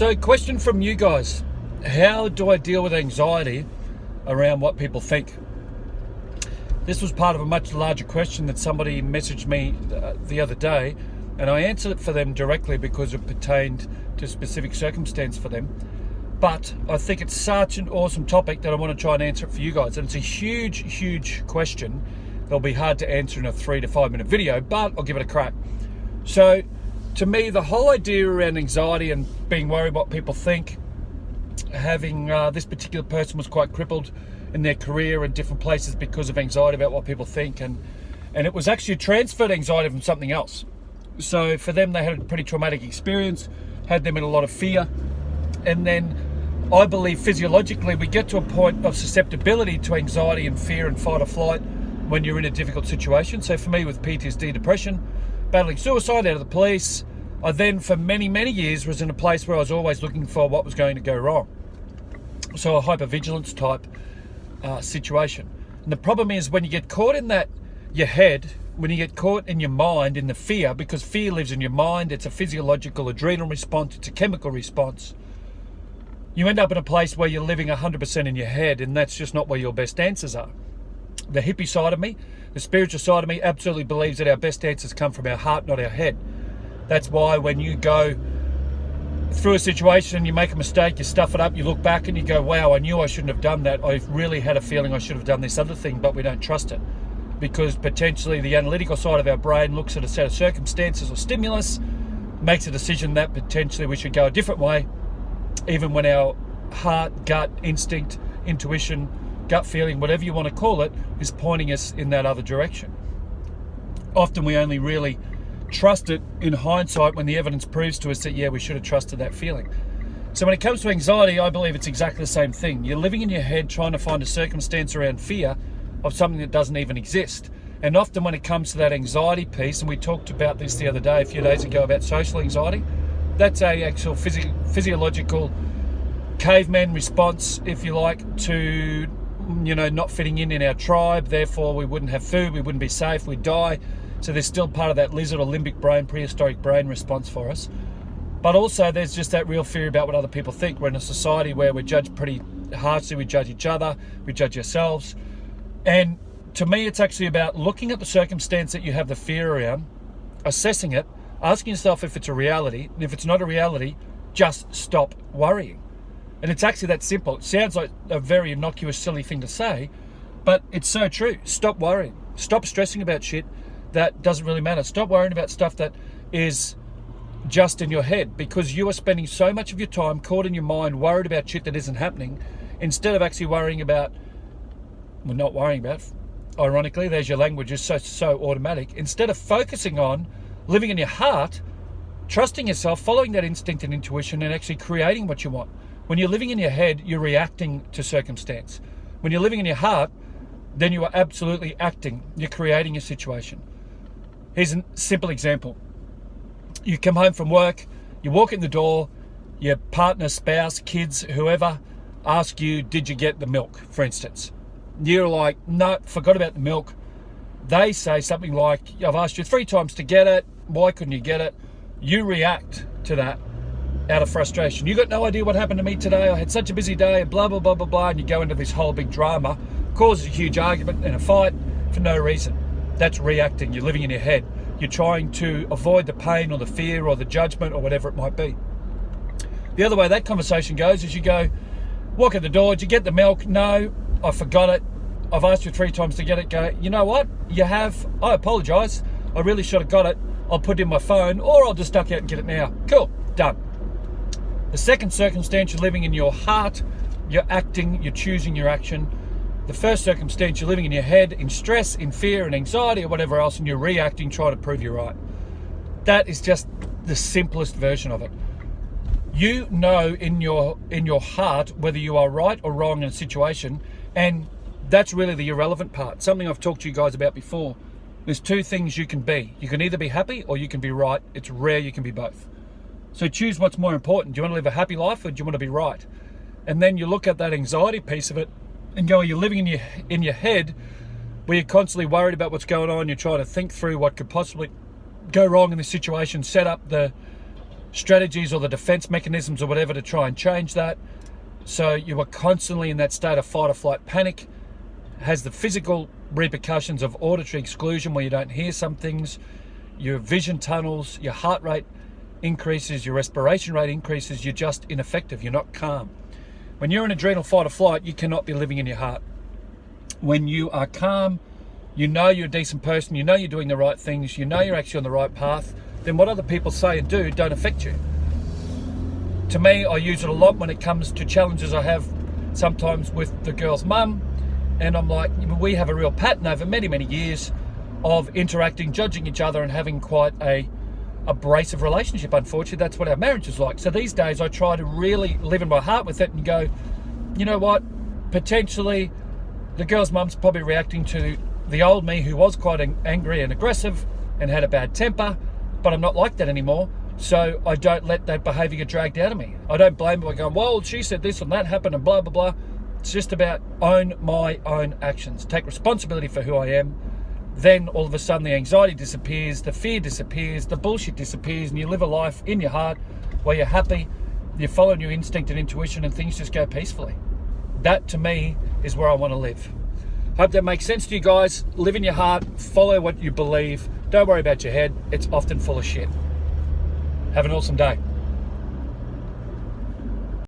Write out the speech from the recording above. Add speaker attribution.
Speaker 1: So, question from you guys. How do I deal with anxiety around what people think? This was part of a much larger question that somebody messaged me the other day, and I answered it for them directly because it pertained to a specific circumstance for them. But I think it's such an awesome topic that I want to try and answer it for you guys. And it's a huge question. It'll be hard to answer in a 3 to 5 minute video, but I'll give it a crack. So, to me, the whole idea around anxiety and being worried what people think, having this particular person was quite crippled in their career in different places because of anxiety about what people think, and it was actually transferred anxiety from something else. So for them, they had a pretty traumatic experience, had them in a lot of fear, and then I believe physiologically we get to a point of susceptibility to anxiety and fear and fight or flight when you're in a difficult situation. So for me, with PTSD, depression, battling suicide, out of the police, I then for many years was in a place where I was always looking for what was going to go wrong. So a hypervigilance type situation. And the problem is when you get caught in that, your head, when you get caught in your mind, in the fear, because fear lives in your mind, it's a physiological adrenal response, it's a chemical response. You end up in a place where you're living 100% in your head, and that's just not where your best answers are. The hippie side of me, the spiritual side of me absolutely believes that our best answers come from our heart, not our head. That's why when you go through a situation, you make a mistake, you stuff it up, you look back and you go, wow, I knew I shouldn't have done that. I really had a feeling I should have done this other thing, but we don't trust it. Because potentially the analytical side of our brain looks at a set of circumstances or stimulus, makes a decision that potentially we should go a different way, even when our heart, gut, instinct, intuition, gut feeling, whatever you want to call it, is pointing us in that other direction. Often we only really trust it in hindsight when the evidence proves to us that, yeah, we should have trusted that feeling. So when it comes to anxiety, I believe it's exactly the same thing. You're living in your head trying to find a circumstance around fear of something that doesn't even exist. And often when it comes to that anxiety piece, and we talked about this the other day, a few days ago, about social anxiety, that's a actual physiological caveman response, if you like, to not fitting in our tribe. Therefore we wouldn't have food, we wouldn't be safe, we'd die. So there's still part of that lizard or limbic brain, prehistoric brain response for us. But also there's just that real fear about what other people think. We're in a society where we're judged pretty harshly. We judge each other, we judge ourselves. And to me, it's actually about looking at the circumstance that you have the fear around, assessing it, asking yourself if it's a reality, and if it's not a reality, just stop worrying. And it's actually that simple. It sounds like a very innocuous, silly thing to say, but it's so true. Stop worrying. Stop stressing about shit that doesn't really matter. Stop worrying about stuff that is just in your head, because you are spending so much of your time caught in your mind, worried about shit that isn't happening, instead of actually worrying about, well, not worrying about, ironically, there's your language, is so automatic. Instead of focusing on living in your heart, trusting yourself, following that instinct and intuition, and actually creating what you want. When you're living in your head, you're reacting to circumstance. When you're living in your heart, then you are absolutely acting. You're creating a situation. Here's a simple example. You come home from work, you walk in the door, your partner, spouse, kids, whoever, ask you, did you get the milk, for instance? You're like, no, forgot about the milk. They say something like, I've asked you 3 times to get it. Why couldn't you get it? You react to that out of frustration. You got no idea what happened to me today. I had such a busy day and blah, blah, blah, blah, blah. And you go into this whole big drama, causes a huge argument and a fight for no reason. That's reacting. You're living in your head. You're trying to avoid the pain or the fear or the judgment or whatever it might be. The other way that conversation goes is you go, walk at the door, did you get the milk? No, I forgot it. I've asked you 3 times to get it. Go, you know what? You have. I apologise. I really should have got it. I'll put it in my phone, or I'll just duck out and get it now. Cool. Done. The second circumstance, you're living in your heart. You're acting. You're choosing your action. The first circumstance, you're living in your head, in stress, in fear, and anxiety, or whatever else, and you're reacting, trying to prove you're right. That is just the simplest version of it. You know in your heart whether you are right or wrong in a situation, and that's really the irrelevant part. Something I've talked to you guys about before. There's 2 things you can be. You can either be happy or you can be right. It's rare you can be both. So choose what's more important. Do you want to live a happy life or do you want to be right? And then you look at that anxiety piece of it and go, are you living in your head where you're constantly worried about what's going on? You're trying to think through what could possibly go wrong in the situation, set up the strategies or the defense mechanisms or whatever to try and change that. So you are constantly in that state of fight or flight panic. Has the physical repercussions of auditory exclusion where you don't hear some things, your vision tunnels, your heart rate increases, your respiration rate increases, you're just ineffective, you're not calm. When you're in adrenal fight or flight, you cannot be living in your heart. When you are calm, you know you're a decent person, you know you're doing the right things, you know you're actually on the right path, then what other people say and do don't affect you. To me, I use it a lot when it comes to challenges I have sometimes with the girl's mum, and I'm like, we have a real pattern over many, many years of interacting, judging each other, and having quite a abrasive relationship. Unfortunately, that's what our marriage is like. So these days I try to really live in my heart with it and go, you know what, potentially the girl's mum's probably reacting to the old me who was quite angry and aggressive and had a bad temper, but I'm not like that anymore. So I don't let that behaviour get dragged out of me. I don't blame her by going, well, she said this and that happened and blah, blah, blah. It's just about own my own actions. Take responsibility for who I am. Then all of a sudden the anxiety disappears, the fear disappears, the bullshit disappears, and you live a life in your heart where you're happy, you're following your instinct and intuition, and things just go peacefully. That, to me, is where I want to live. Hope that makes sense to you guys. Live in your heart, follow what you believe. Don't worry about your head. It's often full of shit. Have an awesome day.